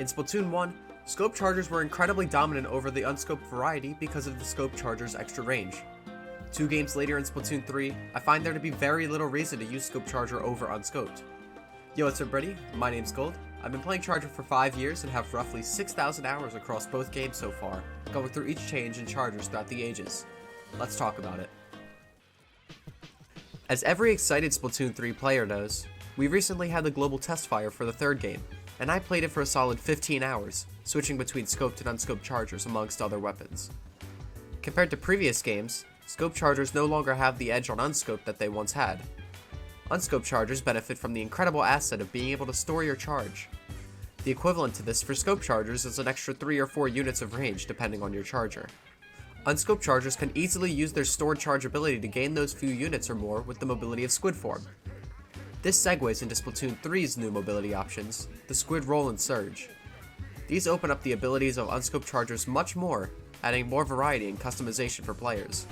In Splatoon 1, scope chargers were incredibly dominant over the unscoped variety because of the scope charger's extra range. 2 games later in Splatoon 3, I find there to be very little reason to use scope charger over unscoped. Yo, what's up everybody? My name's Gold. I've been playing Charger for 5 years and have roughly 6,000 hours across both games so far, going through each change in chargers throughout the ages. Let's talk about it. As every excited Splatoon 3 player knows, we recently had the global test fire for the 3rd game, and I played it for a solid 15 hours, switching between scoped and unscoped chargers amongst other weapons. Compared to previous games, scope chargers no longer have the edge on unscoped that they once had. Unscoped chargers benefit from the incredible asset of being able to store your charge. The equivalent to this for scope chargers is an extra 3 or 4 units of range depending on your charger. Unscoped chargers can easily use their stored charge ability to gain those few units or more with the mobility of squid form. This segues into Splatoon 3's new mobility options, the squid roll and surge. These open up the abilities of unscoped chargers much more, adding more variety and customization for players.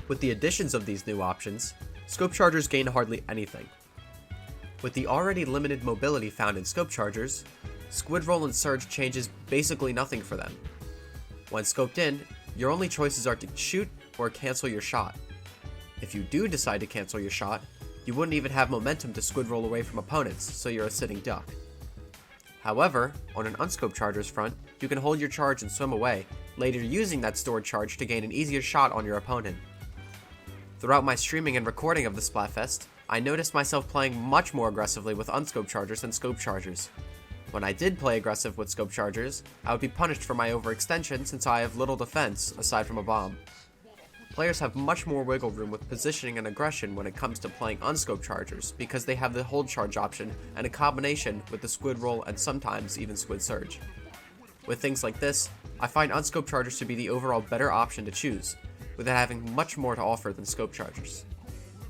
With the additions of these new options, scope chargers gain hardly anything. With the already limited mobility found in scope chargers, squid roll and surge changes basically nothing for them. When scoped in, your only choices are to shoot or cancel your shot. If you do decide to cancel your shot, you wouldn't even have momentum to squid roll away from opponents, so you're a sitting duck. However, on an unscoped charger's front, you can hold your charge and swim away, later using that stored charge to gain an easier shot on your opponent. Throughout my streaming and recording of the Splatfest, I noticed myself playing much more aggressively with unscoped chargers than scope chargers. When I did play aggressive with scope chargers, I would be punished for my overextension since I have little defense aside from a bomb. Players have much more wiggle room with positioning and aggression when it comes to playing unscoped chargers because they have the hold charge option and a combination with the squid roll and sometimes even squid surge. With things like this, I find unscoped chargers to be the overall better option to choose, with it having much more to offer than scope chargers.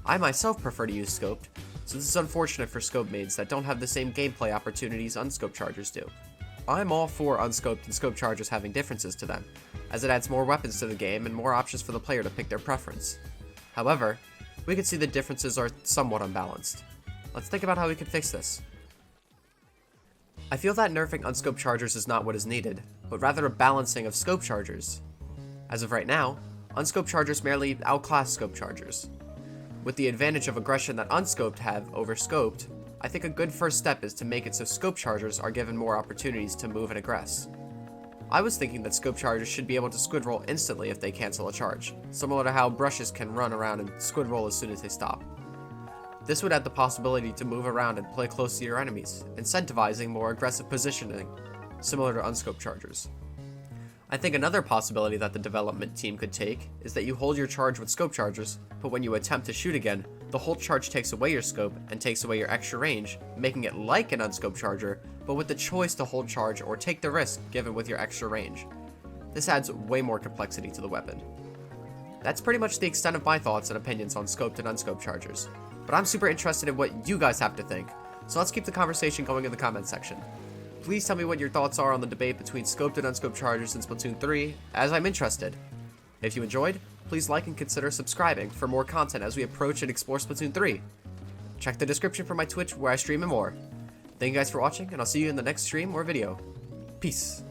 I myself prefer to use scoped, so this is unfortunate for scope mains that don't have the same gameplay opportunities unscoped chargers do. I'm all for unscoped and scope chargers having differences to them, as it adds more weapons to the game and more options for the player to pick their preference. However, we can see the differences are somewhat unbalanced. Let's think about how we can fix this. I feel that nerfing unscoped chargers is not what is needed, but rather a balancing of scope chargers. As of right now, unscoped chargers merely outclass scope chargers. With the advantage of aggression that unscoped have over scoped, I think a good first step is to make it so scope chargers are given more opportunities to move and aggress. I was thinking that scope chargers should be able to squid roll instantly if they cancel a charge, similar to how brushes can run around and squid roll as soon as they stop. This would add the possibility to move around and play close to your enemies, incentivizing more aggressive positioning, similar to unscoped chargers. I think another possibility that the development team could take is that you hold your charge with scope chargers, but when you attempt to shoot again, the hold charge takes away your scope and takes away your extra range, making it like an unscoped charger, but with the choice to hold charge or take the risk given with your extra range. This adds way more complexity to the weapon. That's pretty much the extent of my thoughts and opinions on scoped and unscoped chargers, but I'm super interested in what you guys have to think, so let's keep the conversation going in the comments section. Please tell me what your thoughts are on the debate between scoped and unscoped chargers in Splatoon 3, as I'm interested. If you enjoyed, please like and consider subscribing for more content as we approach and explore Splatoon 3. Check the description for my Twitch where I stream and more. Thank you guys for watching, and I'll see you in the next stream or video. Peace.